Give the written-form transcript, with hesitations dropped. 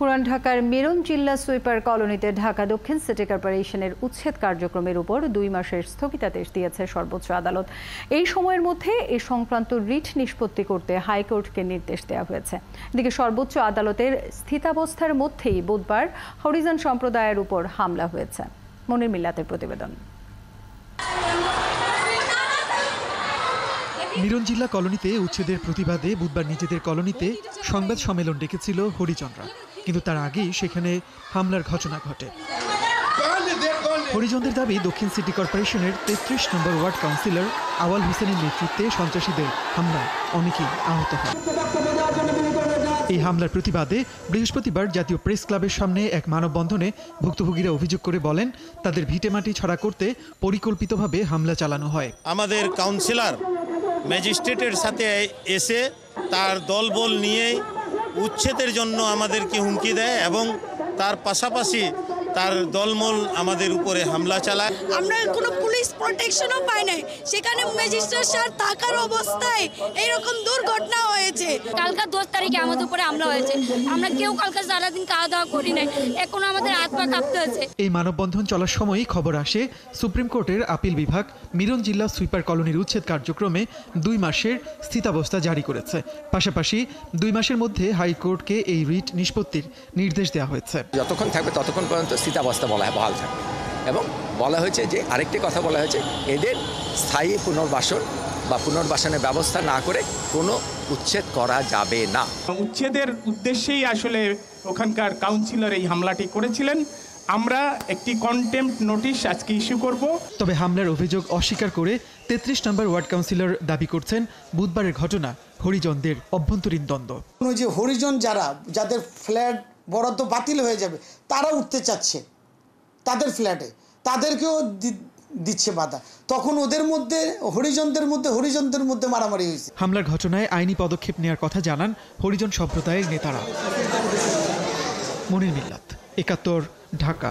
পুরান ঢাকার মেরুন জিল্লা সুইপার কলোনিতে ঢাকা দক্ষিণ সিটি কর্পোরেশনের উচ্ছেদ কার্যক্রমের উপর 2 মাসের স্থগিতাদেশ দিয়েছে সর্বোচ্চ আদালত। এই সময়ের মধ্যে এ সংক্রান্ত রিট নিষ্পত্তি করতে হাইকোর্টকে নির্দেশ দেওয়া হয়েছে। এদিকে সর্বোচ্চ আদালতের স্থিতাবস্থার মধ্যেই বুধবার হরিজন সম্প্রদায়ের উপর হামলা হয়েছে। মনির মিল্লাতের প্রতিবেদন। মিরন জিল্লা কলোনিতে উচ্ছেদের প্রতিবাদে বুধবার নিজেদের কলোনিতে সংবাদ সম্মেলন ডেকেছিল হরিজনরা, কিন্তু তার আগেই সেখানে হামলার ঘটনা ঘটে। হরিজনদের দাবি, দক্ষিণ সিটি কর্পোরেশনের 33 নম্বর ওয়ার্ড কাউন্সিলর আওয়াল হোসেনের নেতৃত্বে সন্ত্রাসীদের হামলায় অনেকেই আহত হয়। এই হামলার প্রতিবাদে বৃহস্পতিবার জাতীয় প্রেস ক্লাবের সামনে এক মানববন্ধনে ভুক্তভোগীরা অভিযোগ করে বলেন, তাদের ভিটেমাটি ছাড়া করতে পরিকল্পিতভাবে হামলা চালানো হয়। আমাদের কাউন্সিলর ম্যাজিস্ট্রেটের সাথে এসে তার দলবল নিয়ে উচ্ছেদের জন্য আমাদেরকে হুমকি দেয় এবং তার পাশাপাশি তার দলমল আমাদের উপরে হামলা চালায়। আমরা কোনো পুলিশ প্রোটেকশনও পাই নাই, সেখানে ম্যাজিস্ট্রেট স্যার থাকার অবস্থায় এরকম দুর্ঘটনা হয়েছে। কালকা 10 তারিখে আমাদের উপরে হামলা হয়েছে। আমরা কেউ কালকা সারাদিন খাওয়া দাওয়া করি নাই, এখন আমাদের হাত পা কাঁপতে হয়েছে। এই মানববন্ধন চলার সময়ই খবর আসে, সুপ্রিম কোর্টের আপিল বিভাগ মিরন জিল্লা সুইপার কলোনির উচ্ছেদ কার্যক্রমে 2 মাসের স্থিতাবস্থা জারি করেছে। পাশাপাশি 2 মাসের মধ্যে হাইকোর্টকে এই রিট নিষ্পত্তির নির্দেশ দেওয়া হয়েছে। যতক্ষণ থাকবে ততক্ষণ পর্যন্ত স্থিতাবস্থা বহাল থাকবে। এবং বলা হয়েছে যে আরেকটি কথা বলা হয়েছে, এদের স্থায়ী পুনর্বাসন বা পুনর্বাসনের ব্যবস্থা না করে কোনো উচ্ছেদ করা যাবে না। উচ্ছেদের উদ্দেশ্যেই আসলে ওখানকার কাউন্সিলর এই হামলাটি করেছিলেন। আমরা একটি কন্টেম্পট নোটিশ আজকে ইস্যু করব। তবে হামলার অভিযোগ অস্বীকার করে 33 নম্বর ওয়ার্ড কাউন্সিলর দাবি করছেন, বুধবারের ঘটনা হরিজনদের অভ্যন্তরীণ দ্বন্দ্ব। যে হরিজন যাদের ফ্ল্যাট বরাদ্দ বাতিল হয়ে যাবে, তারা উঠতে চাচ্ছে তাদের ফ্ল্যাটে, তাদেরকেও দিচ্ছে বাধা। তখন ওদের মধ্যে হরিজনদের মধ্যে মারামারি হয়েছে। হামলার ঘটনায় আইনি পদক্ষেপ নেওয়ার কথা জানান হরিজন সম্প্রদায়ের নেতারা। মনির মিল্লাত, 71, ঢাকা।